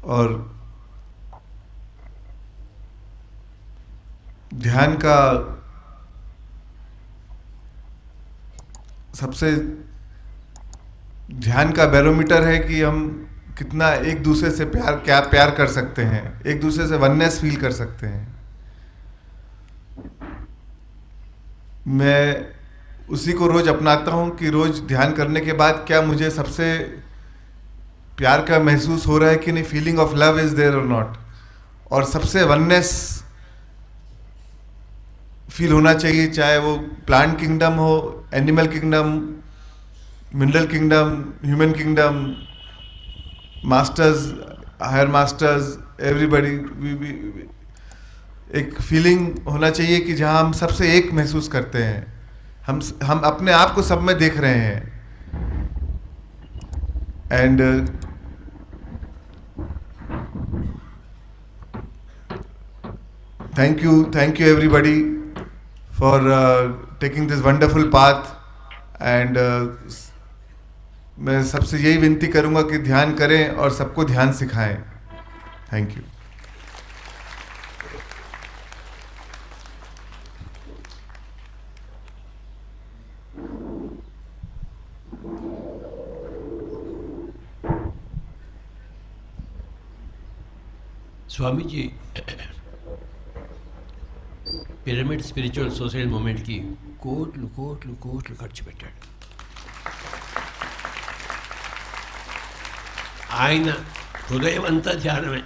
और ध्यान का सबसे ध्यान का बैरोमीटर है कि हम कितना एक दूसरे से प्यार कर सकते हैं, एक दूसरे से वननेस फील कर सकते हैं। मैं उसी को रोज अपनाता हूँ कि रोज ध्यान करने के बाद क्या मुझे सबसे प्यार का महसूस हो रहा है कि नहीं, feeling of love is there और नॉट, और सबसे वननेस फील होना चाहिए, चाहे वो प्लांट किंगडम हो, animal kingdom, mineral kingdom, human kingdom, masters, higher masters, everybody. एक फीलिंग होना चाहिए कि जहाँ हम सबसे एक महसूस करते हैं, हम अपने आप को सब में देख रहे हैं। And thank you everybody for taking this wonderful path, and मैं सबसे यही विनती करूंगा कि ध्यान करें और सबको ध्यान सिखाएं। Thank you. Swami ji pyramid spiritual society మూమెంట్కి కోట్లు కోట్లు కోట్లు ఖర్చు పెట్టాడు. ఆయన హృదయం అంతా ధ్యానమే.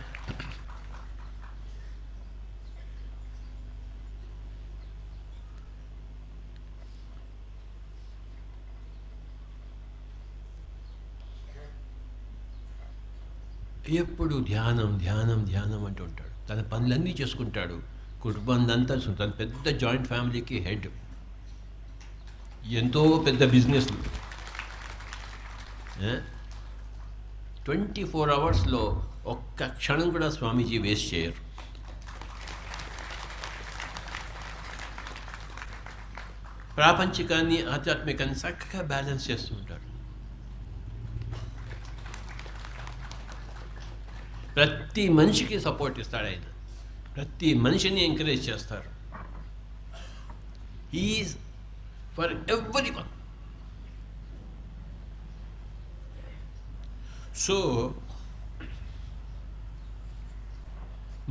ఎప్పుడు ధ్యానం ధ్యానం ధ్యానం అంటూ ఉంటాడు. తన పనులన్నీ చేసుకుంటాడు, కుటుంబాన్ని అంతా తన పెద్ద జాయింట్ ఫ్యామిలీకి హెడ్, ఎంతో పెద్ద బిజినెస్. 24 అవర్స్లో ఒక్క క్షణం కూడా స్వామీజీ వేస్ట్ చేయరు. ప్రాపంచికాన్ని ఆధ్యాత్మికాన్ని చక్కగా బ్యాలెన్స్ చేస్తూ ఉంటారు. ప్రతి మనిషికి సపోర్ట్ ఇస్తాడు ఆయన, ప్రతి మనిషిని ఎంకరేజ్ చేస్తారు. Is for every one. So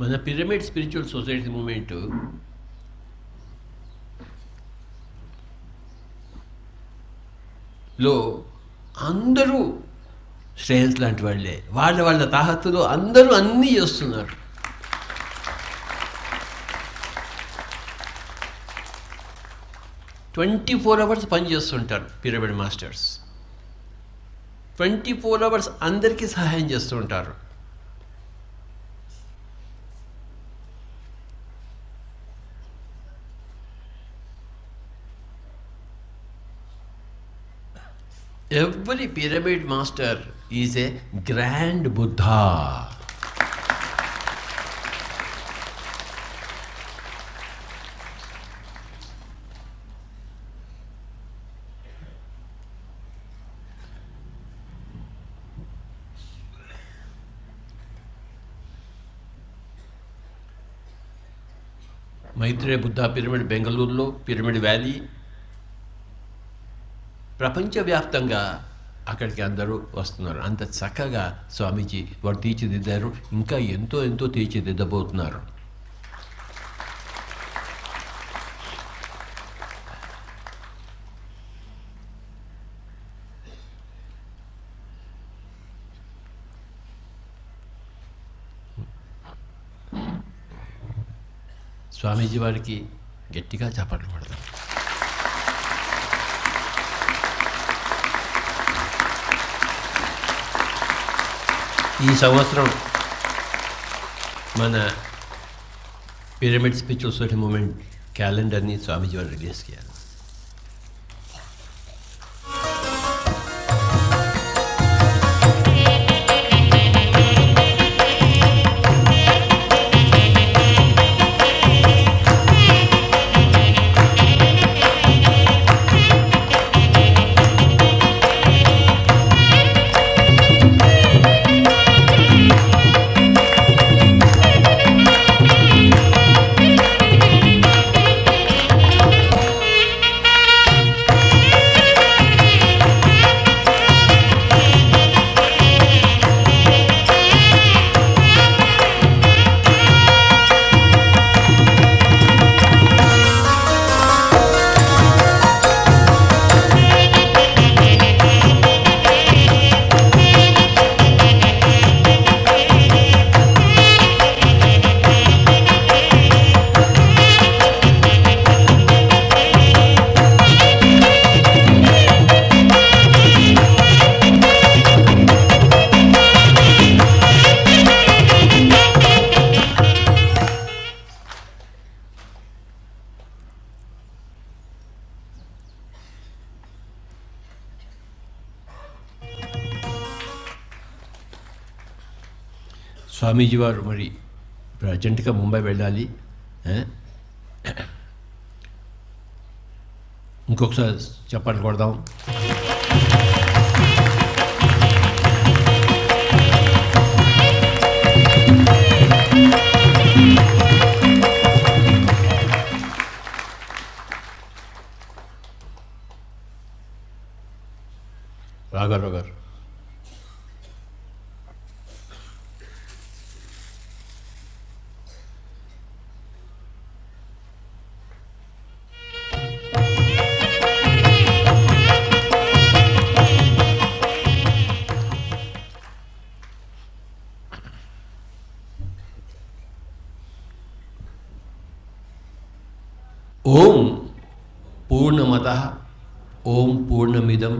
మన పిరమిడ్ స్పిరిచువల్ సొసైటీ మూమెంట్ లో అందరూ శ్రేయస్ లాంటి వాళ్ళే, వాళ్ళ వాళ్ళ తాహత్తులో అందరూ అన్నీ చేస్తున్నారు. ట్వంటీ 24 అవర్స్ పనిచేస్తుంటారు పిరమిడ్ మాస్టర్స్. 24 అవర్స్ అందరికీ సహాయం చేస్తూ ఉంటారు. Every pyramid master is a grand Buddha. Maitreya Buddha pyramid బెంగళూరులో, పిరమిడ్ వ్యాలీ, ప్రపంచవ్యాప్తంగా అక్కడికి అందరూ వస్తున్నారు. అంత చక్కగా స్వామీజీ వారు తీర్చిదిద్దారు, ఇంకా ఎంతో ఎంతో తీర్చిదిద్దబోతున్నారు. స్వామీజీ వారికి గట్టిగా చప్పట్లు కొడతాం. ఈ సంవత్సరం మన పిరమిడ్ స్పిరిచువల్ సొసైటీ మూమెంట్ క్యాలెండర్ని స్వామీజీ వారు రిలీజ్ చేయాలి. స్వామీజీ వారు మరి ఇప్పుడు అర్జెంటుగా ముంబై వెళ్ళాలి. ఇంకొకసారి చెప్పండి కొడదాం. రాఘవరావు గారు ఓం పూర్ణమదః ఓం పూర్ణమిదం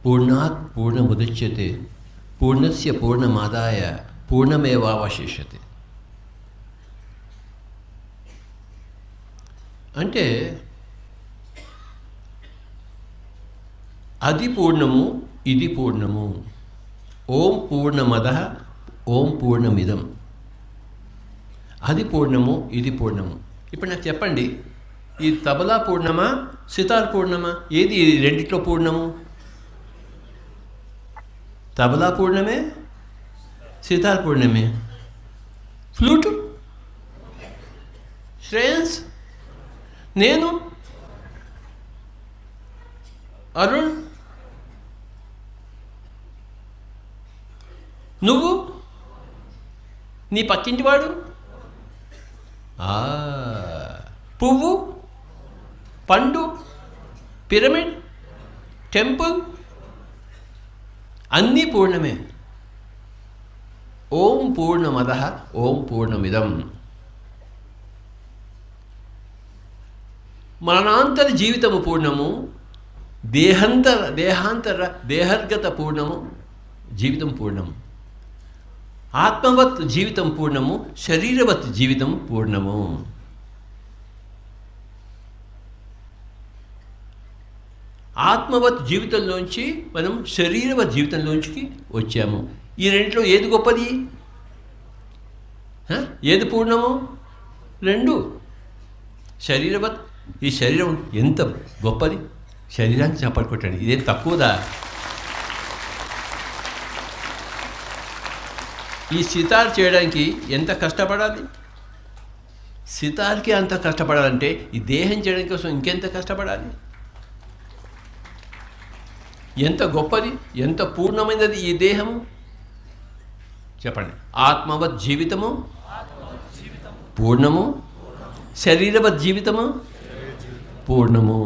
పూర్ణాత్ పూర్ణముదచ్యతే పూర్ణస్య పూర్ణమాదాయ పూర్ణమేవావశిష్యతే. అంటే అది పూర్ణము, ఇది పూర్ణము. ఓం పూర్ణమదః ఓం పూర్ణమిదం. అది పూర్ణము, ఇది పూర్ణము. ఇప్పుడు నాకు చెప్పండి, ఈ తబలా పూర్ణమా, సితార్ పూర్ణమా? ఏది ఈ రెండిట్లో పూర్ణము? తబలా పూర్ణమే, సితార్ పూర్ణమే. ఫ్లూటు, శ్రేయన్స్, నేను, అరుణ్, నువ్వు, నీ పక్కింటివాడు, పువ్వు, పండు, పిరమిడ్, టెంపుల్, అన్నీ పూర్ణమే. ఓం పూర్ణమదః ఓం పూర్ణమిదం. మరణాంతర జీవితము పూర్ణము, దేహర్గత పూర్ణము, జీవితం పూర్ణము. ఆత్మవత్ జీవితం పూర్ణము, శరీరవత్ జీవితం పూర్ణము. ఆత్మవత్ జీవితంలోంచి మనం శరీరవత్ జీవితంలోంచికి వచ్చాము. ఈ రెండిట్లో ఏది గొప్పది? ఏది పూర్ణము? రెండు. శరీరవత్, ఈ శరీరం ఎంత గొప్పది! శరీరానికి చప్పట్లు కొట్టండి. ఇదేం తక్కువదా? ఈ సితార్ చేయడానికి ఎంత కష్టపడాలి? సితార్కి అంత కష్టపడాలంటే ఈ దేహం చేయడం కోసం ఇంకెంత కష్టపడాలి? ఎంత గొప్పది, ఎంత పూర్ణమైనది ఈ దేహము చెప్పండి. ఆత్మవత్ జీవితము పూర్ణము, శరీరవత్ జీవితము పూర్ణము.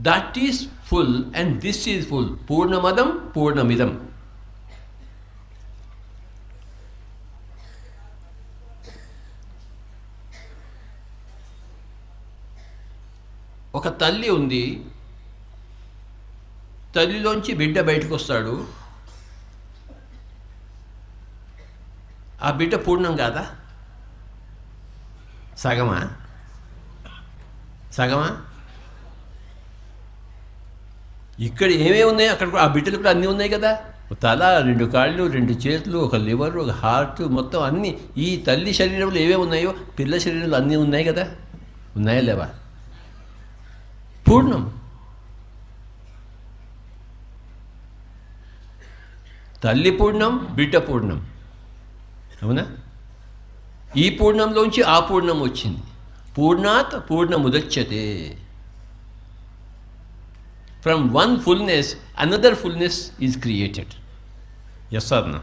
That is full and this is full. పూర్ణమదం పూర్ణమిదం. ఒక తల్లి ఉంది, తల్లిలోంచి బిడ్డ బయటకు వస్తాడు. ఆ బిడ్డ పూర్ణం కాదా? సగమా? సగమా? ఇక్కడ ఏమేమి ఉన్నాయి, అక్కడ ఆ బిడ్డలు కూడా అన్నీ ఉన్నాయి కదా. తల, రెండు కాళ్ళు, రెండు చేతులు, ఒక లివర్, ఒక హార్ట్, మొత్తం అన్నీ. ఈ తల్లి శరీరంలో ఏమేమి ఉన్నాయో పిల్ల శరీరంలో అన్నీ ఉన్నాయి కదా. ఉన్నాయా లేవా? పూర్ణం. తల్లి పూర్ణం, బిడ్డ పూర్ణం. అవునా? ఈ పూర్ణంలోంచి ఆ పూర్ణం వచ్చింది. పూర్ణాత్ పూర్ణముదచ్యతే. From one fullness another fullness is created. Yes or no?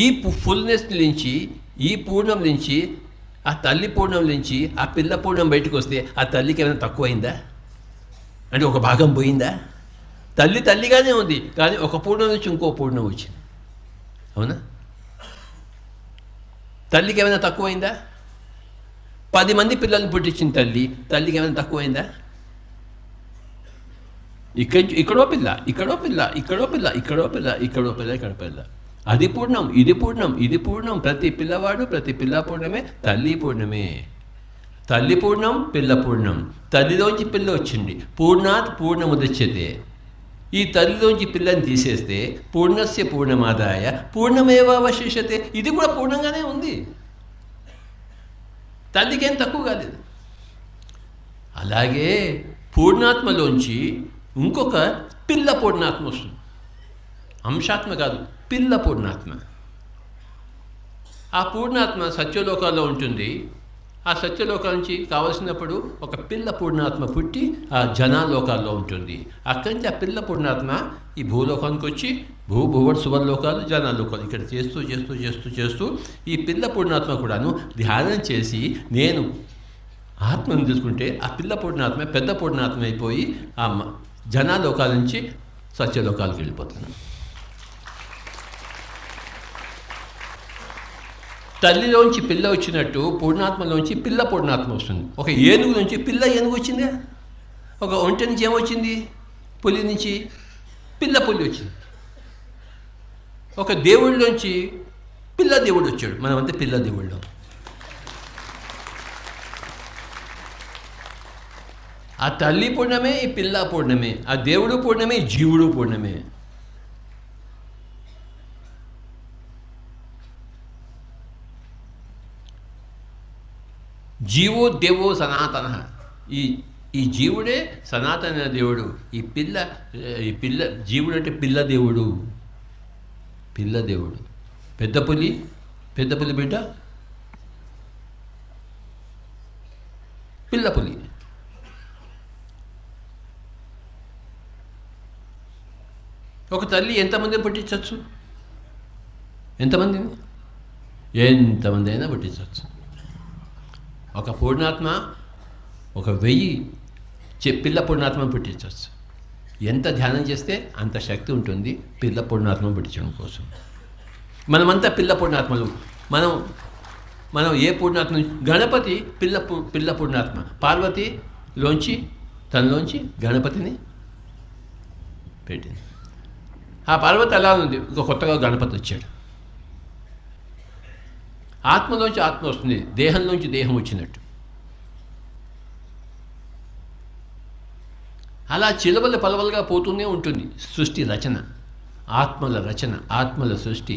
ఈ ఫుల్నెస్ నుంచి, ఈ పూర్ణం నుంచి, ఆ తల్లి పూర్ణం నుంచి ఆ పిల్ల పూర్ణం బయటకు వస్తే ఆ తల్లికి ఏమైనా తక్కువైందా? అంటే ఒక భాగం పోయిందా? తల్లి తల్లిగానే ఉంది, కానీ ఒక పూర్ణం నుంచి ఇంకో పూర్ణం వచ్చింది. అవునా? తల్లికి ఏమైనా తక్కువైందా? 10 మంది పిల్లల్ని పుట్టించిన తల్లికి ఏమైనా తక్కువైందా? ఇక్కడో పిల్ల, ఇక్కడో పిల్ల, ఇక్కడో పిల్ల, ఇక్కడో పిల్ల, ఇక్కడో పిల్ల, ఇక్కడ పిల్ల. అది పూర్ణం, ఇది పూర్ణం, ఇది పూర్ణం. ప్రతి పిల్లవాడు, ప్రతి పిల్ల పూర్ణమే, తల్లి పూర్ణమే. తల్లి పూర్ణం, పిల్ల పూర్ణం. తల్లిలోంచి పిల్ల వచ్చింది. పూర్ణాత్ పూర్ణముదచ్యతే. ఈ తల్లిలోంచి పిల్లని తీసేస్తే పూర్ణస్య పూర్ణమాదాయ పూర్ణమేవావశిష్యతే, ఇది కూడా పూర్ణంగానే ఉంది, తల్లికేం తక్కువ కాలేదు. అలాగే పూర్ణాత్మలోంచి ఇంకొక పిల్ల పూర్ణాత్మ వస్తుంది. అంశాత్మ కాదు, పిల్ల పూర్ణాత్మ. ఆ పూర్ణాత్మ సత్యలోకాల్లో ఉంటుంది. ఆ సత్యలోకాల నుంచి కావలసినప్పుడు ఒక పిల్ల పూర్ణాత్మ పుట్టి ఆ జనాలోకాల్లో ఉంటుంది. అక్కడి నుంచి ఆ పిల్ల పూర్ణాత్మ ఈ భూలోకానికి వచ్చి భూభువర్ సువర్లోకాలు జనాలోకాలు ఇక్కడ చేస్తూ చేస్తూ చేస్తూ చేస్తూ ఈ పిల్ల పూర్ణాత్మ కూడాను ధ్యానం చేసి నేను ఆత్మను తీసుకుంటే ఆ పిల్ల పూర్ణాత్మ పెద్ద పూర్ణాత్మ అయిపోయి ఆ జనాలోకాల నుంచి సత్యలోకాలకు వెళ్ళిపోతాను. తల్లిలోంచి పిల్ల వచ్చినట్టు పూర్ణాత్మలోంచి పిల్ల పూర్ణాత్మ వస్తుంది. ఒక ఏనుగు నుంచి పిల్ల ఏనుగు వచ్చిందిగా. ఒక ఒంటె నుంచి ఏమొచ్చింది? పులి నుంచి పిల్ల పులి వచ్చింది. ఒక దేవుళ్ళలోంచి పిల్ల దేవుడు వచ్చాడు. మనమంతా పిల్ల దేవుళ్ళం. ఆ తల్లి పూర్ణమే, ఈ పిల్ల పూర్ణమే, ఆ దేవుడు పూర్ణమే, జీవుడు పూర్ణమే. జీవో దేవో సనాతన. ఈ జీవుడే సనాతన దేవుడు. ఈ పిల్ల జీవుడు అంటే పిల్ల దేవుడు. పిల్ల దేవుడు పెద్ద పులి బిడ్డ పిల్ల పులి. ఒక తల్లి ఎంతమందిని పుట్టించవచ్చు? ఎంతమందిని అయినా పుట్టించవచ్చు. ఒక పూర్ణాత్మ ఒక 1000 పిల్ల పూర్ణాత్మను పుట్టించవచ్చు. ఎంత ధ్యానం చేస్తే అంత శక్తి ఉంటుంది పిల్ల పూర్ణాత్మను పుట్టించడం కోసం. మనమంతా పిల్ల పూర్ణాత్మలు. మనం ఏ పూర్ణాత్మ? గణపతి పిల్ల పూర్ణాత్మ. పార్వతిలోంచి తనలోంచి గణపతిని పెట్టింది. ఆ పార్వతి అలా ఉంది. ఇంకో కొత్తగా గణపతి వచ్చాడు. ఆత్మలోంచి ఆత్మ వస్తుంది, దేహంలోంచి దేహం వచ్చినట్టు. అలా చిలవలు పలవలుగా పోతూనే ఉంటుంది సృష్టి రచన, ఆత్మల రచన, ఆత్మల సృష్టి.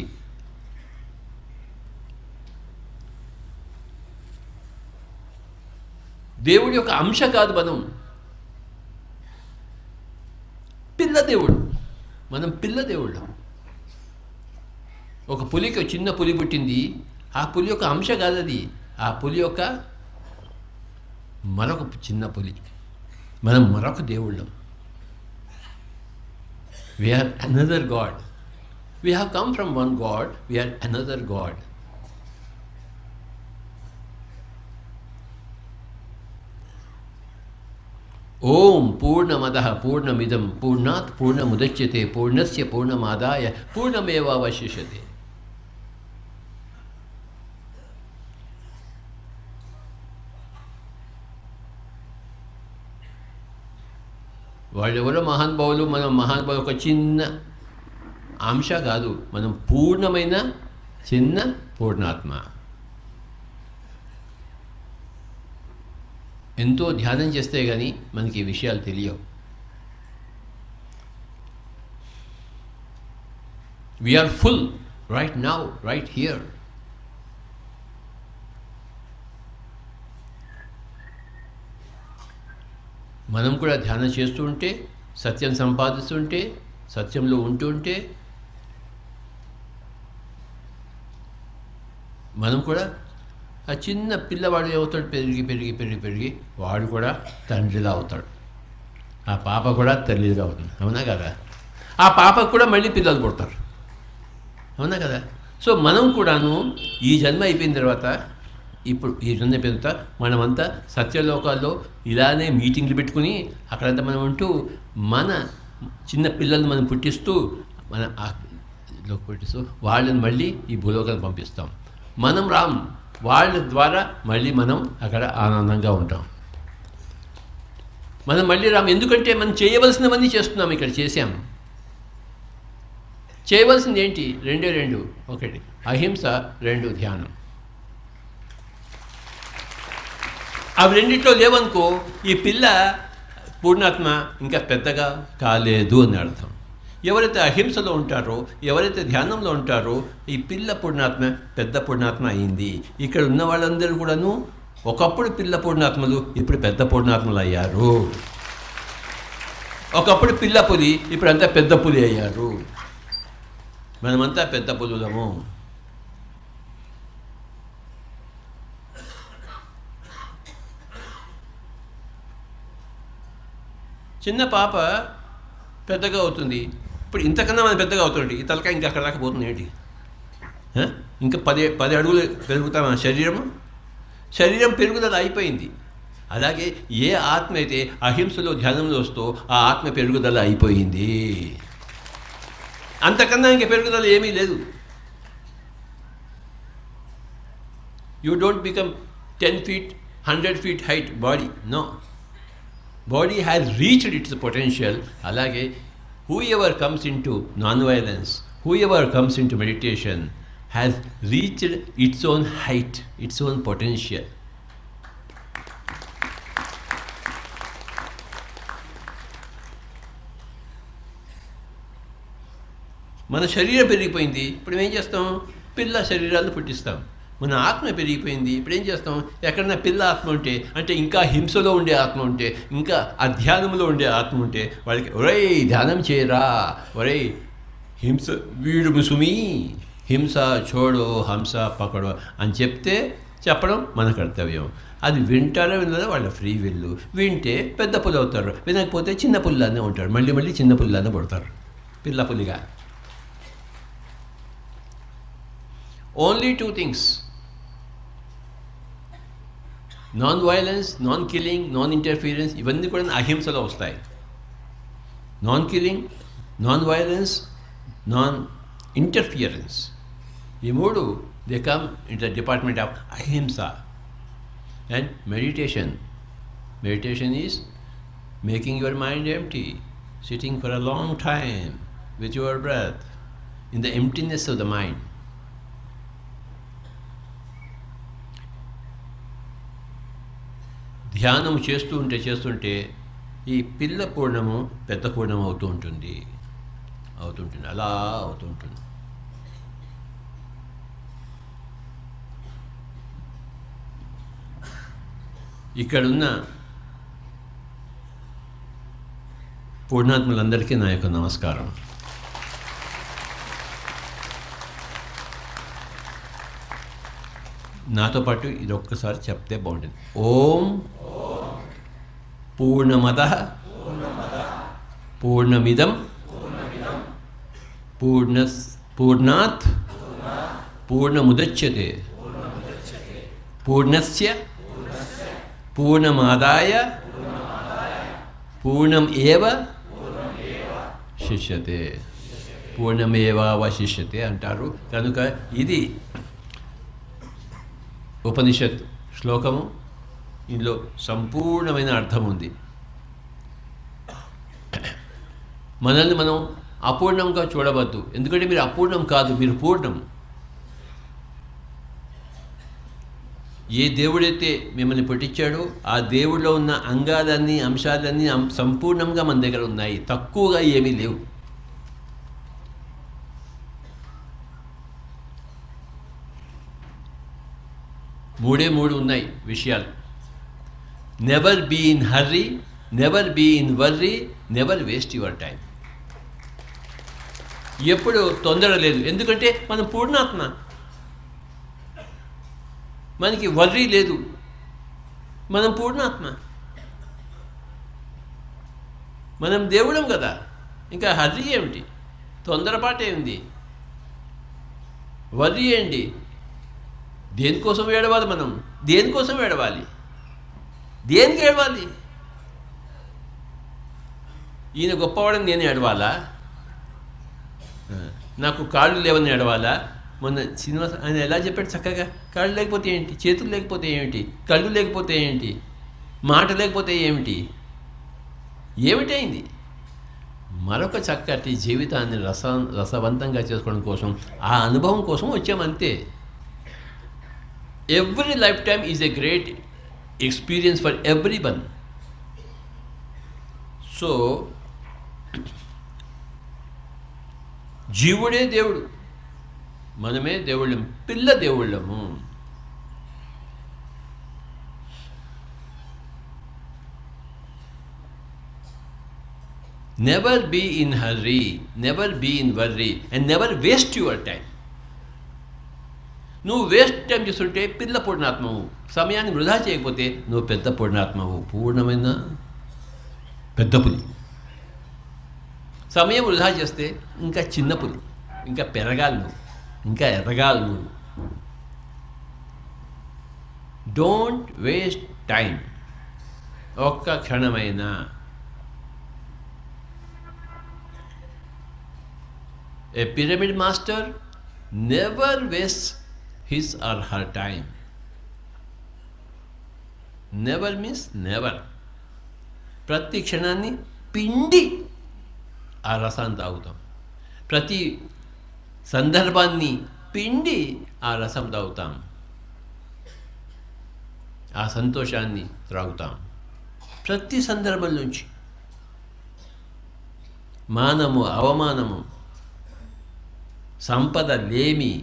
దేవుడి యొక్క అంశ కాదు మనం, పిల్ల దేవుడు. మనం పిల్ల దేవుడు. ఒక పులికి చిన్న పులి పుట్టింది. ఆ పులి యొక్క అంశ కాదు అది, ఆ పులి యొక్క మరొక చిన్న పులి. మనం మరొక దేవుళ్ళం. We are another God. We have come from one God, we are another God. ఓం పూర్ణమదః పూర్ణమిదం పూర్ణాత్ పూర్ణముదచ్యతే పూర్ణస్య పూర్ణమాదాయ పూర్ణమేవావశిష్యతే. వాళ్ళెవరో మహానుభావులు, మనం మహానుభావులు ఒక చిన్న అంశ కాదు, మనం పూర్ణమైన చిన్న పూర్ణాత్మ. ఎంతో ధ్యానం చేస్తే కానీ మనకి ఈ విషయాలు తెలియవు. We are full right now, right here. మనం కూడా ధ్యానం చేస్తూ ఉంటే, సత్యం సంపాదిస్తుంటే, సత్యంలో ఉంటుంటే మనం కూడా ఆ చిన్న పిల్లవాడు అవుతాడు. పెరిగి పెరిగి పెరిగి పెరిగి వాడు కూడా తండ్రిలా అవుతాడు. ఆ పాప కూడా తల్లిగా అవుతుంది. అవునా కదా? ఆ పాపకు కూడా మళ్ళీ పిల్లలు పుడతారు. అవునా కదా? సో మనం కూడాను ఈ జన్మ అయిపోయిన తర్వాత, ఇప్పుడు ఈ జన్మ అయిపోయిన తర్వాత మనమంతా సత్యలోకాల్లో ఇలానే మీటింగ్లు పెట్టుకుని అక్కడంతా మనం ఉంటూ మన చిన్న పిల్లల్ని మనం పుట్టిస్తూ పుట్టిస్తూ వాళ్ళని మళ్ళీ ఈ భూలోకానికి పంపిస్తాం. మనం రాము, వాళ్ళ ద్వారా మళ్ళీ మనం అక్కడ ఆనందంగా ఉంటాం. మనం మళ్ళీ రాము, ఎందుకంటే మనం చేయవలసినవన్నీ చేస్తున్నాం. ఇక్కడ చేసాం. చేయవలసింది ఏంటి? రెండు. ఒకటి అహింస, 2 ధ్యానం. అవి రెండిట్లో లేవనుకో, ఈ పూర్ణాత్మ ఇంకా పెద్దగా కాలేదు అని అర్థం. ఎవరైతే అహింసలో ఉంటారో, ఎవరైతే ధ్యానంలో ఉంటారో, ఈ పిల్ల పూర్ణాత్మ పెద్ద పూర్ణాత్మ అయింది. ఇక్కడ ఉన్న వాళ్ళందరూ కూడాను ఒకప్పుడు పిల్ల పూర్ణాత్మలు, ఇప్పుడు పెద్ద పూర్ణాత్మలు అయ్యారు. ఒకప్పుడు పిల్ల పులి, ఇప్పుడంతా పెద్ద పులి అయ్యారు. మనమంతా పెద్ద పులులము. చిన్న పాప పెద్దగా అవుతుంది. ఇప్పుడు ఇంతకన్నా మనం పెద్దగా అవుతుంది. ఈ తలకాయ ఇంకా అక్కడ దాకా పోతుంది ఏంటి? ఇంకా 10 అడుగులు పెరుగుతాం మన శరీరం పెరుగుదల అయిపోయింది. అలాగే ఏ ఆత్మ అయితే అహింసలో ధ్యానంలో వస్తూ ఆ ఆత్మ పెరుగుదల అయిపోయింది. అంతకన్నా ఇంక పెరుగుదల ఏమీ లేదు. You don't become 10 feet, 100 feet height body. No. Body has reached its potential. Alage whoever comes into non-violence, whoever comes into meditation has reached its own height, its own potential. మన శరీరం పెరిగిపోయింది, ఇప్పుడు ఏం చేస్తాం? పిల్ల శరీరాన్ని పుట్టిస్తాం. మన ఆత్మ పెరిగిపోయింది, ఇప్పుడు ఏం చేస్తాం? ఎక్కడన్నా పిల్ల ఆత్మ ఉంటే, అంటే ఇంకా హింసలో ఉండే ఆత్మ ఉంటే, ఇంకా అధ్యానంలో ఉండే ఆత్మ ఉంటే వాళ్ళకి ఒరేయ్ ధ్యానం చేయరా, ఒరేయ్ హింస వీడు ముసుమి, హింస చోడో హంస పకడో అని చెప్పడం మన కర్తవ్యం. అది వింటారో వినదో వాళ్ళ ఫ్రీ విల్లు. వింటే పెద్ద పులి అవుతారు, వినకపోతే చిన్న పుల్లానే ఉంటారు. మళ్ళీ చిన్న పుల్లానే పడతారు, పిల్ల పులిగా. Only 2 things: non-violence, non-killing, non-interference. ఇవన్నీ కూడా అహింసలో వస్తాయి. non-killing, non-violence, non-interference. ఈ 3 they come into the department of ahimsa. And meditation is making your mind empty, sitting for a long time with your breath in the emptiness of the mind. ధ్యానం చేస్తుంటే ఈ పిల్ల పూర్ణము పెద్ద పూర్ణం అవుతూ ఉంటుంది, అలా అవుతూ ఉంటుంది. ఇక్కడున్న పూర్ణాత్మలందరికీ నా యొక్క నమస్కారం. నాతో పాటు ఇది ఒక్కసారి చెప్తే బాగుంటుంది. ఓం పూర్ణమదః పూర్ణమిదం పూర్ణాత్ పూర్ణముదచ్యతే పూర్ణస్య పూర్ణమాదాయ పూర్ణం ఏవ శిష్యతే, పూర్ణమేవావశిష్యతే అంటారు. కనుక ఇది ఉపనిషత్ శ్లోకము, ఇందులో సంపూర్ణమైన అర్థం ఉంది. మనల్ని మనం అపూర్ణంగా చూడవద్దు, ఎందుకంటే మీరు అపూర్ణం కాదు, మీరు పూర్ణం. ఏ దేవుడైతే మిమ్మల్ని పుట్టించాడో ఆ దేవుడిలో ఉన్న అంగాలన్నీ అంశాలన్నీ సంపూర్ణంగా మన దగ్గర ఉన్నాయి, తక్కువగా ఏమీ లేవు. మూడే ఉన్నాయి విషయాలు. Never be in hurry, never be in worry, never waste your time. ఎప్పుడు తొందర లేదు, ఎందుకంటే మనం పూర్ణాత్మ, మనకి వర్రీ లేదు, మనం పూర్ణాత్మ, మనం దేవుడం కదా. ఇంకా హర్రీ ఏమిటి, తొందరపాటే ఉంది, వర్రీ ఏంటి? దేనికోసం ఏడవాలి మనం? దేనికోసం ఏడవాలి? దేనికి ఏడవాలి? ఈయన గొప్పవాడని నేను ఏడవాలా? నాకు కాళ్ళు లేవని ఏడవాలా? మొన్న శ్రీనివాస ఆయన ఎలా చెప్పాడు చక్కగా, కాళ్ళు లేకపోతే ఏంటి, చేతులు లేకపోతే ఏమిటి, కళ్ళు లేకపోతే ఏంటి, మాట లేకపోతే ఏమిటైంది? మరొక చక్కటి జీవితాన్ని రసవంతంగా చేసుకోవడం కోసం, ఆ అనుభవం కోసం వచ్చామంతే. Every lifetime is a great experience for everyone. So జీవుడే దేవుడు, మనమే దేవుళ్ళం, పిల్ల దేవుళ్ళము. Never be in hurry, never be in worry, and never waste your time. నువ్వు వేస్ట్ టైం చేస్తుంటే పిల్ల పూర్ణాత్మవు, సమయాన్ని వృధా చేయకపోతే నువ్వు పెద్ద పూర్ణాత్మవు, పూర్ణమైన పెద్ద పులి. సమయం వృధా చేస్తే ఇంకా చిన్న పులి, ఇంకా పెరగాలి నువ్వు, ఇంకా ఎదగాలి నువ్వు. డోంట్ వేస్ట్ టైం, ఒక్క క్షణమైనా. A pyramid master never wastes his or her time. Never means never. ప్రతి క్షణాన్ని పిండి ఆ రసాన్ని తాగుతాం, ప్రతి సందర్భాన్ని పిండి ఆ రసం తాగుతాం, ఆ సంతోషాన్ని త్రాగుతాం. ప్రతి సందర్భం నుంచి మానము అవమానము, సంపద లేమి,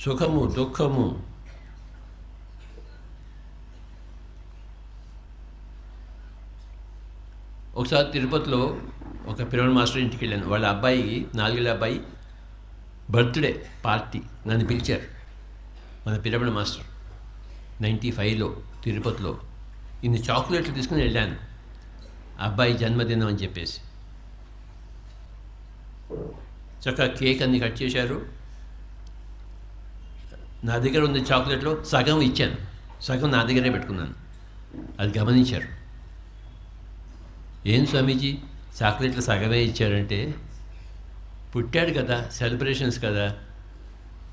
సుఖము దుఃఖము, ఒకసారి తిరుపతిలో ఒక పిరమిడ్ మాస్టర్ ఇంటికి వెళ్ళాను. వాళ్ళ అబ్బాయికి, 4 ఏళ్ళ అబ్బాయి బర్త్డే పార్టీ నన్ను పిలిచారు. మన పిరమిడ్ మాస్టర్ 95లో తిరుపతిలో ఇన్ని చాక్లెట్లు తీసుకుని వెళ్ళాను, అబ్బాయి జన్మదినం అని చెప్పేసి. చక్కగా కేక్ అన్ని కట్ చేశారు. నా దగ్గర ఉన్న చాక్లెట్లో సగం ఇచ్చాను, సగం నా దగ్గరే పెట్టుకున్నాను. అది గమనించారు. ఏం స్వామీజీ చాక్లెట్లు సగమే ఇచ్చారంటే, పుట్టాడు కదా, సెలబ్రేషన్స్ కదా,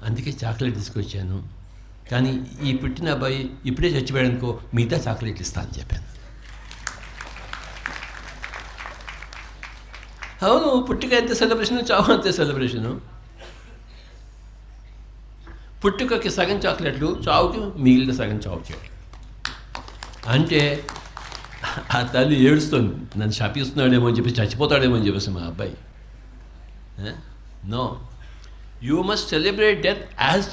అందుకే చాక్లెట్ తీసుకొచ్చాను. కానీ ఈ పుట్టిన అబ్బాయి ఇప్పుడే చచ్చిపోయాడు అనుకో, మిగతా చాక్లెట్లు ఇస్తాను చెప్పాను. అవును, పుట్టుక ఎంత సెలబ్రేషను, చావు అంతే సెలబ్రేషను. పుట్టుకకి సగం చాక్లెట్లు, చావుకి మిగిలిన సగం చావు చేయడం. అంటే ఆ తల్లి ఏడుస్తుంది, నన్ను శపిస్తున్నాడేమో అని చెప్పి, చచ్చిపోతాడేమో అని చెప్పేసి మా అబ్బాయి. No, you must celebrate death as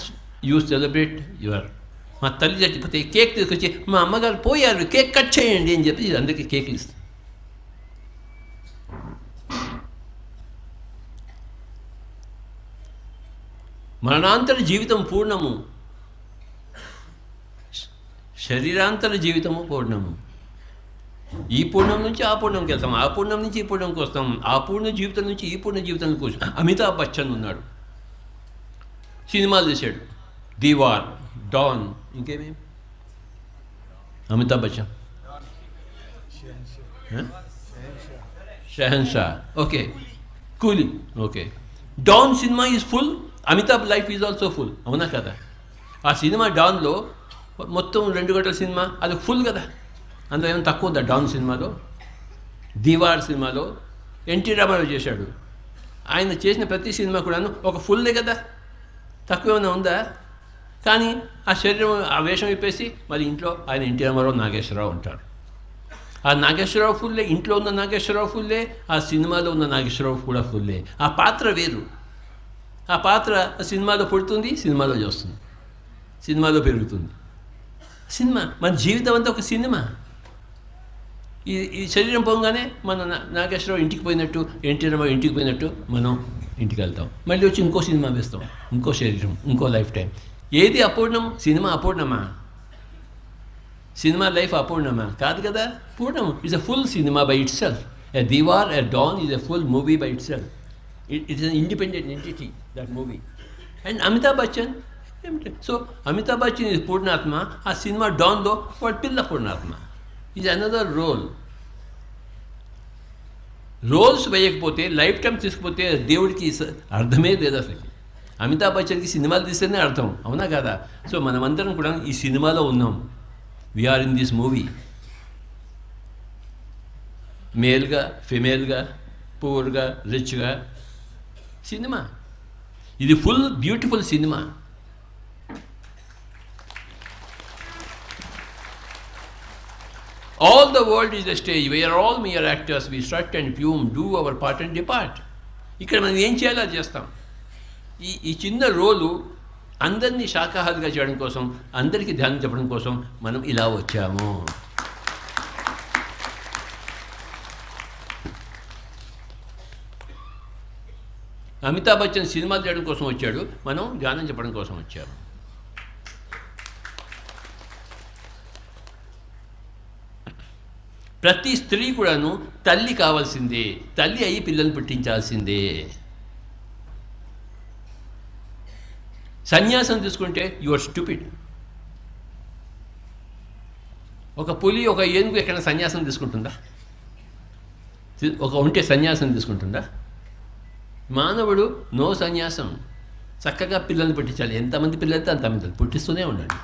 you celebrate your. మా తల్లి చచ్చిపోతే కేక్ తీసుకొచ్చి, మా అమ్మగారు పోయారు, కేక్ కట్ చేయండి అని చెప్పి అందరికీ కేకులు ఇస్తాను. మరణాంతర జీవితం పూర్ణము, శరీరాంతర జీవితము పూర్ణము. ఈ పూర్ణం నుంచి ఆ పూర్ణంకి వెళ్తాం, ఆ పూర్ణం నుంచి ఈ పూర్ణంకి వస్తాం, ఆ పూర్ణ జీవితం నుంచి ఈ పూర్ణ జీవితానికి వస్తాం. అమితాబ్ బచ్చన్ ఉన్నాడు, సినిమాలు చేశాడు, దీవార్, డాన్, ఇంకేమేమి. Amitabh Bachchan, Shahenshah, okay, Coolie, okay. Don cinema is full, Amitabh life is also full, అవునా కదా? ఆ సినిమా డాన్లో మొత్తం 2 గంటల సినిమా, అది ఫుల్ కదా. అందులో ఏమైనా తక్కువ ఉందా డాన్ సినిమాలో? దీవార్ సినిమాలో ఎన్టీ రామారావు చేశాడు, ఆయన చేసిన ప్రతి సినిమా కూడాను ఒక ఫుల్లే కదా, తక్కువ ఏమైనా ఉందా? కానీ ఆ శరీరం, ఆ వేషం ఇప్పేసి మరి ఇంట్లో ఆయన ఎన్టీ రామారావు, నాగేశ్వరరావు ఉంటారు. ఆ నాగేశ్వరరావు ఫుల్లే, ఇంట్లో ఉన్న నాగేశ్వరరావు ఫుల్లే, ఆ సినిమాలో ఉన్న నాగేశ్వరరావు కూడా ఫుల్లే. ఆ పాత్ర వేరు, ఆ పాత్ర సినిమాలో పుడుతుంది, సినిమాలో చేస్తుంది, సినిమాలో పెరుగుతుంది. సినిమా, మన జీవితం అంతా ఒక సినిమా. ఈ శరీరం పోగానే మన నాగేశ్వరరావు ఇంటికి పోయినట్టు, ఎన్టీ రామారావు ఇంటికి పోయినట్టు మనం ఇంటికి వెళ్తాం, మళ్ళీ వచ్చి ఇంకో సినిమా వేస్తాం, ఇంకో శరీరం, ఇంకో లైఫ్ టైం. ఏది అపూర్ణం? సినిమా అపూర్ణమా? సినిమా లైఫ్ అపూర్ణమా? కాదు కదా, పూర్ణం. It's a full cinema by itself. A Deewaar, a Don is a full movie by itself. It is an independent entity, that movie. And Amitabh Bachchan, so Amitabh Bachchan is Purnatma, a cinema Donlo for Pilla Purnatma is another role. Roles వేయకపోతే, life time తీసుకుపోతే దేవుడికి అర్థమే లేదు అసలు. అమితాబ్ బచ్చన్కి సినిమాలు తీస్తేనే అర్థం, అవునా కదా? సో మనమందరం కూడా ఈ సినిమాలో ఉన్నాం. We are in this movie. మేల్గా, ఫిమేల్గా, పూర్గా, రిచ్గా, సినిమా ఇది full beautiful cinema. All the world is a stage. We are all mere actors. We strut and fume, do our part and depart. ఇక్కడ మనం ఏం చేయాలో అది చేస్తాం. ఈ చిన్న రోలు అందరినీ శాకాహారిగా చేయడం కోసం, అందరికీ ధ్యానం చెప్పడం కోసం మనం ఇలా వచ్చాము. అమితాబ్ బచ్చన్ సినిమాలు చేయడం కోసం వచ్చాడు, మనం ధ్యానం చెప్పడం కోసం వచ్చాము. ప్రతి స్త్రీ కూడాను తల్లి కావాల్సిందే, తల్లి అయ్యి పిల్లల్ని పుట్టించాల్సిందే. సన్యాసం తీసుకుంటే యు ఆర్ స్టూపిడ్. ఒక పులి, ఒక ఏనుగు ఎక్కడ సన్యాసం తీసుకుంటుందా? ఒక ఉంటే సన్యాసం తీసుకుంటుందా? మానవుడు నో సన్యాసం, చక్కగా పిల్లల్ని పుట్టించాలి. ఎంతమంది పిల్లలైతే అంతమంది పుట్టిస్తూనే ఉండండి.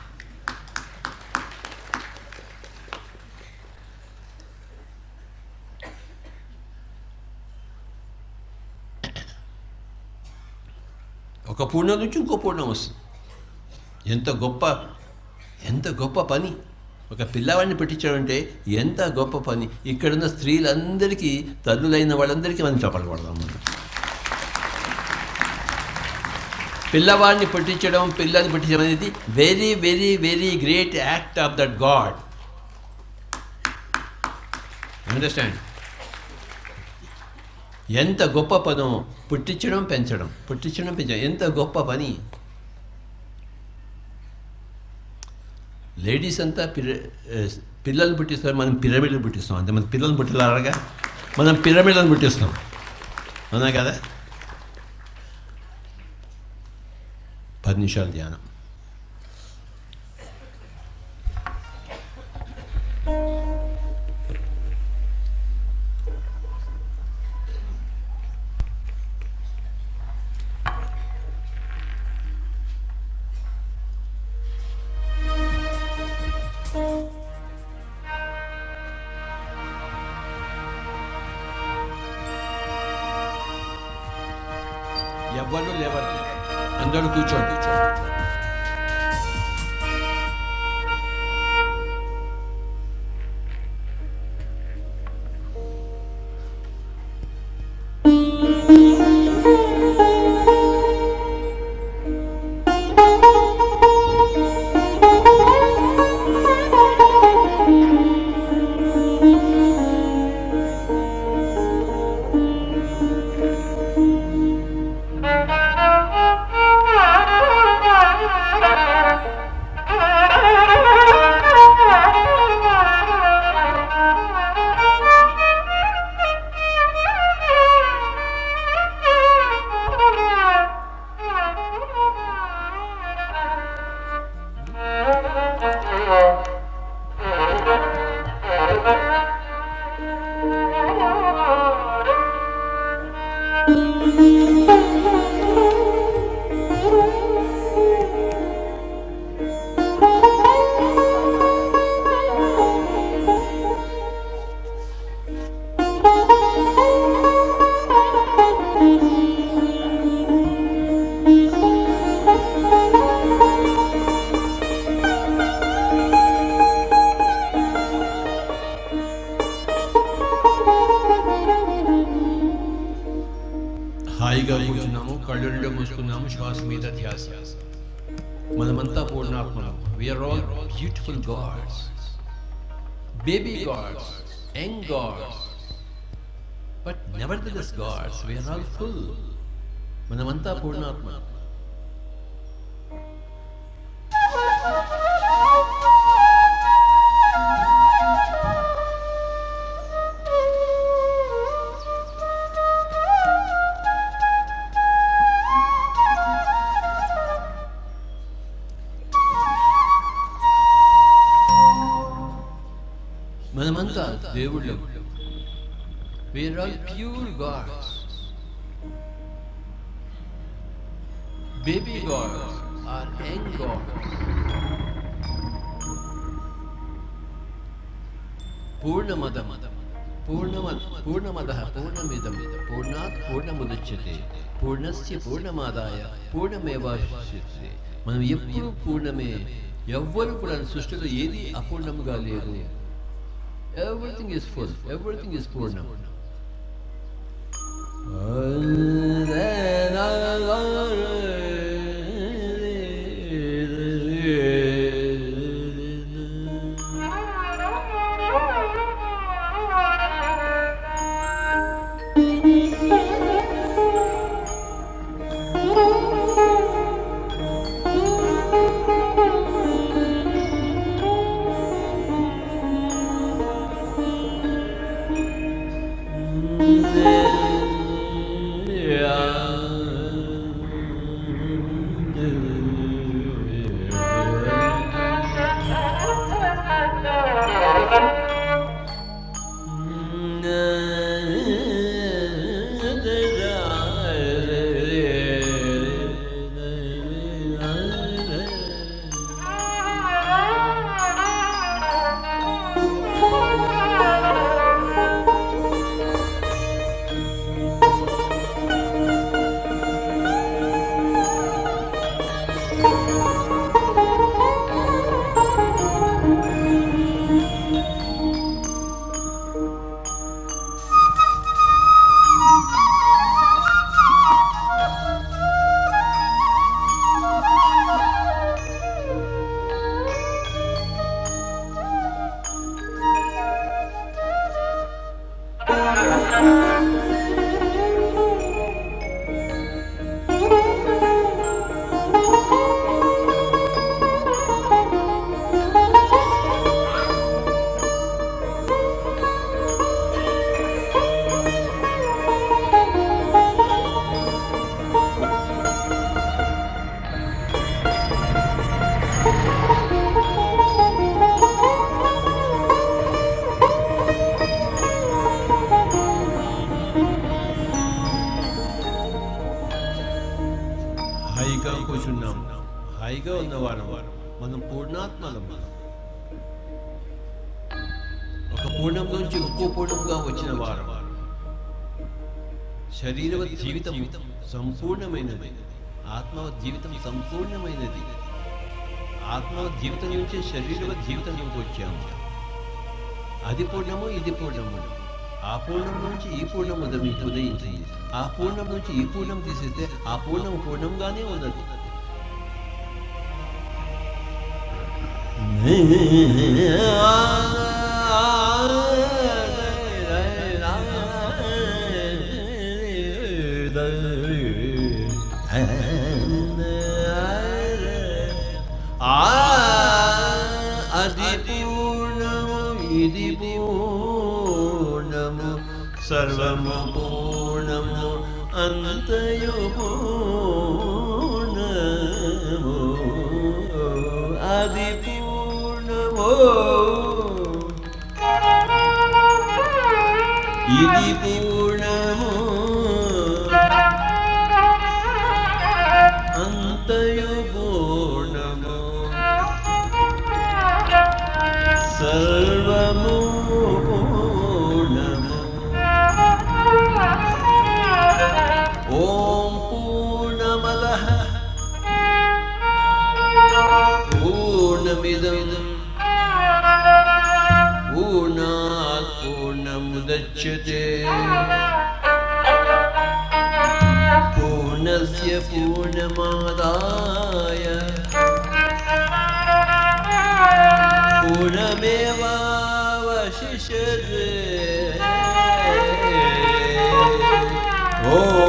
ఒక పూర్ణం నుంచి ఇంకో పూర్ణం వస్తుంది. ఎంత గొప్ప పని! ఒక పిల్లవాడిని పెట్టించాడంటే ఎంత గొప్ప పని! ఇక్కడున్న స్త్రీలందరికీ, తల్లులైన వాళ్ళందరికీ మనం చప్పట్లు పడదాం. మనం పిల్లవాడిని పుట్టించడం, పిల్లల్ని పుట్టించడం అనేది very very very great act of that God. Understand? ఎంత గొప్ప పదం! పుట్టించడం, పెంచడం, పుట్టించడం, పెంచడం, ఎంత గొప్ప పని! లేడీస్ అంతా పిల్లల్ని పుట్టిస్తారు, మనం పిరమిడ్లు పుట్టిస్తాం. అంతే, మన పిల్లల్ని పుట్టిలారగా మనం పిరమిడ్లను పుట్టిస్తాం, అవునా కదా? 10 నిమిషాలు ధ్యానం. ఎవ్వరూ లేవరు, అందరూ కూర్చోండి. హాయిగా కూర్చున్నాము, కళ్ళు రెండు మూసుకున్నాము, శ్వాస మీద ధ్యాస. మనమంతా పూర్ణాత్మలం. We are all beautiful gods, baby gods, young gods, but nevertheless gods. We are all full. మనమంతా పూర్ణాత్మ. మనమంతా దేవుళ్ళు. We are all pure gods. Baby gods are young gods. పూర్ణమదః పూర్ణమిదం పూర్ణాత్ పూర్ణముదచ్యతే పూర్ణస్య పూర్ణమాదాయ పూర్ణమేవావశిష్యతే. మనం ఎప్పుడు పూర్ణమే. ఎవ్వరు కూడా సృష్టిలో ఏది అపూర్ణముగా లేదు. Everything is full. Everything is Purnam. హాయిగా కూర్చున్నాం. హాయిగా ఉన్నవారం మనం పూర్ణాత్మలం. ఒక పూర్ణం నుంచి ఇంకో పూర్ణంగా వచ్చిన వారం. శరీర జీవితం సంపూర్ణమైనది, ఆత్మ జీవితం సంపూర్ణమైనది. ఆత్మ జీవితం నుంచి శరీర జీవితంలోకి వచ్చాము. అది పూర్ణము, ఇది పూర్ణము. ఆ పూర్ణం నుంచి ఈ పూర్ణం ఉదయించింది. ఆ పూర్ణం నుంచి ఈ పూర్ణం తీసేస్తే ఆ పూర్ణం పూర్ణంగానే ఉన్నది. అది పూర్ణము, ఇది పూర్ణము, సర్వము పూర్ణము, అంతయు పూర్ణము. అది పూర్ణము, ఇది పూర్ణము, అంతయు పూర్ణము, సర్వము పూర్ణము. ఓం పూర్ణమదః పూర్ణమిదం పూర్ణాత్ పూర్ణముదచ్యతే పూర్ణస్య పూర్ణమాదాయ పూర్ణమేవావశిష్యతే. ఓం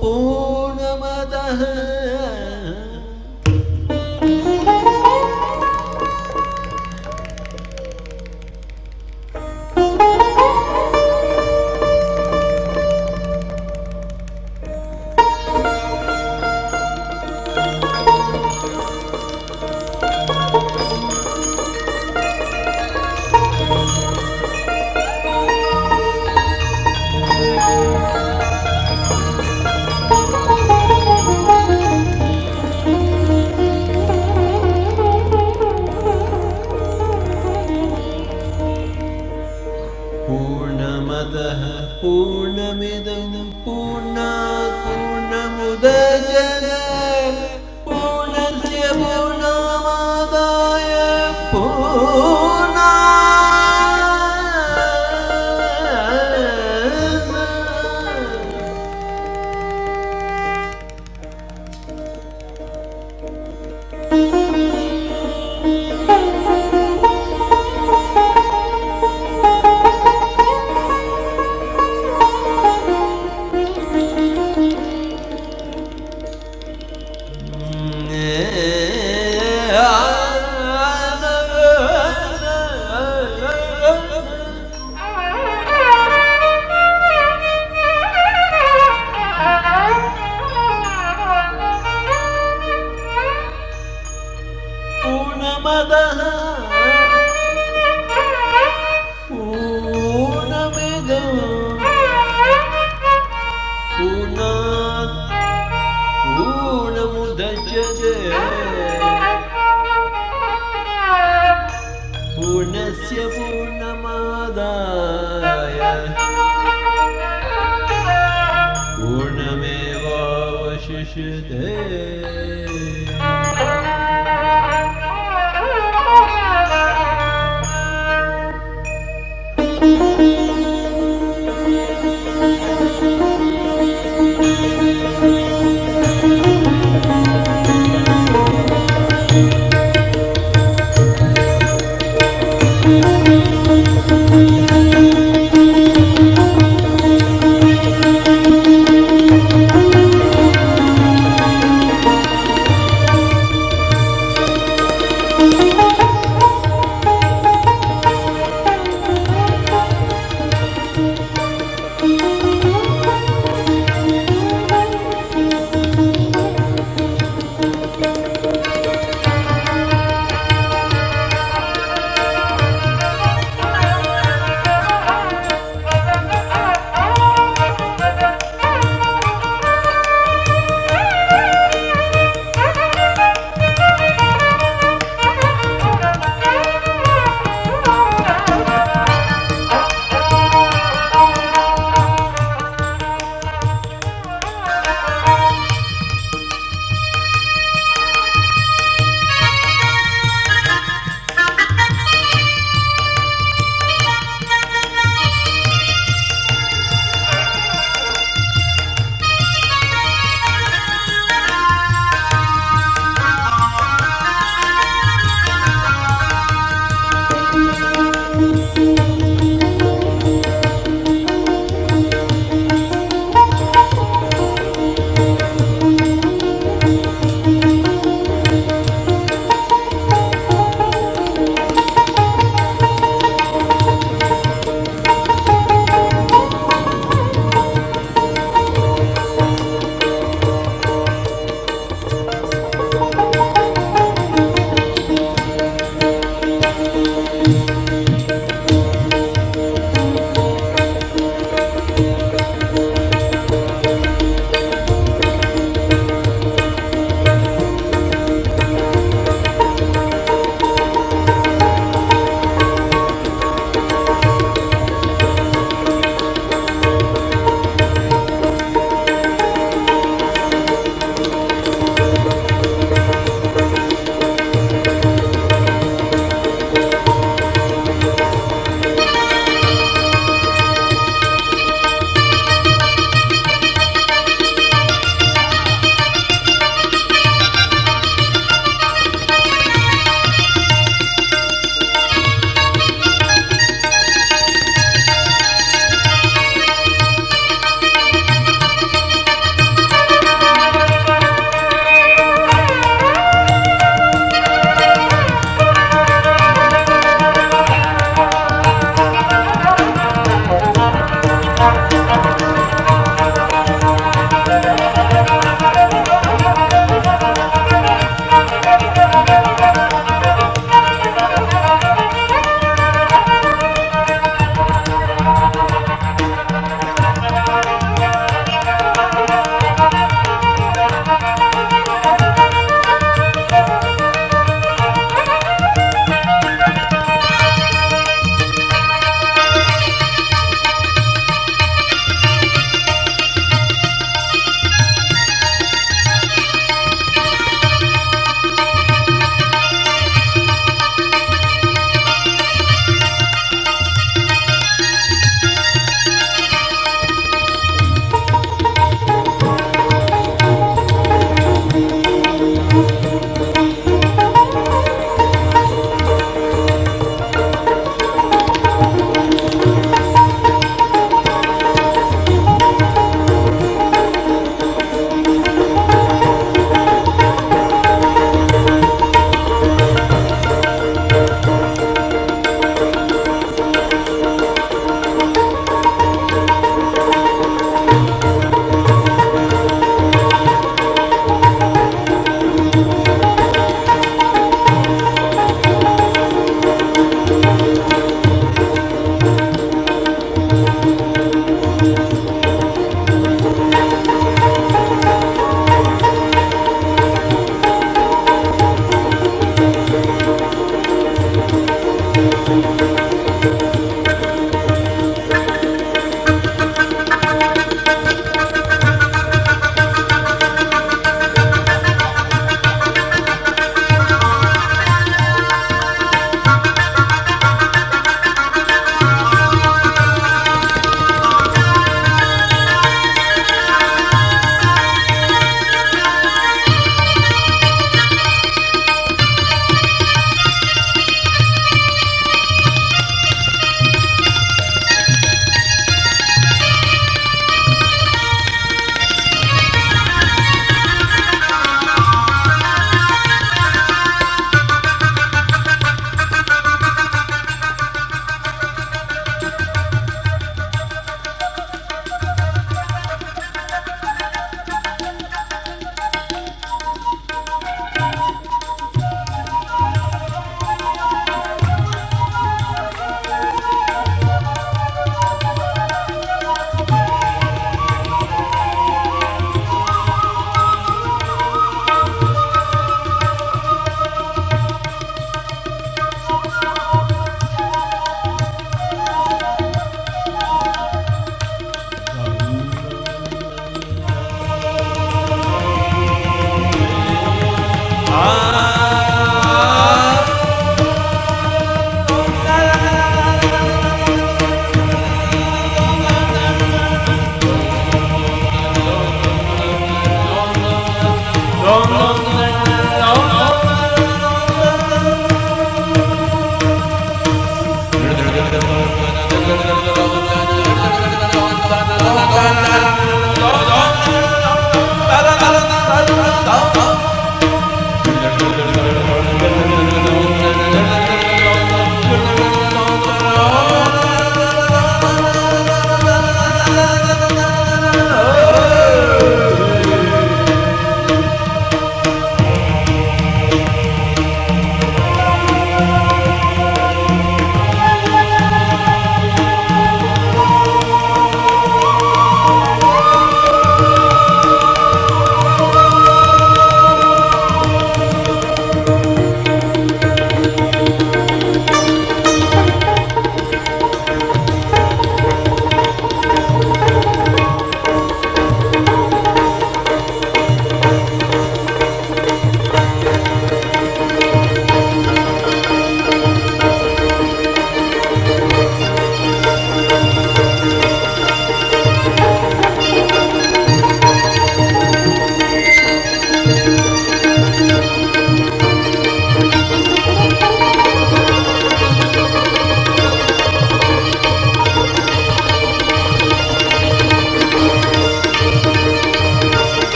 పూర్ణమదః పూర్ణమిదం పూర్ణాత్ పూర్ణముదచ్యతే పూర్ణస్య పూర్ణమాదాయ పూర్ణాత్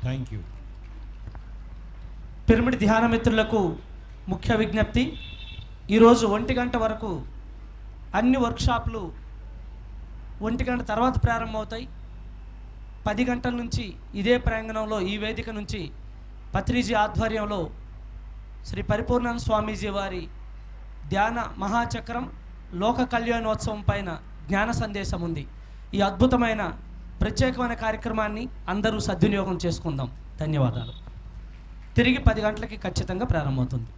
థ్యాంక్ యూ. పిరమిడ్ ధ్యాన మిత్రులకు ముఖ్య విజ్ఞప్తి, ఈరోజు 1 గంట వరకు అన్ని వర్క్షాపులు 1 గంట తర్వాత ప్రారంభమవుతాయి. 10 గంటల నుంచి ఇదే ప్రాంగణంలో ఈ వేదిక నుంచి పత్రిజీ ఆధ్వర్యంలో శ్రీ పరిపూర్ణానంద స్వామీజీ వారి ధ్యాన మహాచక్రం లోక కళ్యాణోత్సవం పైన జ్ఞాన సందేశం ఉంది. ఈ అద్భుతమైన ప్రత్యేకమైన కార్యక్రమాన్ని అందరూ సద్వినియోగం చేసుకుందాం. ధన్యవాదాలు. తిరిగి 10 గంటలకి ఖచ్చితంగా ప్రారంభమవుతుంది.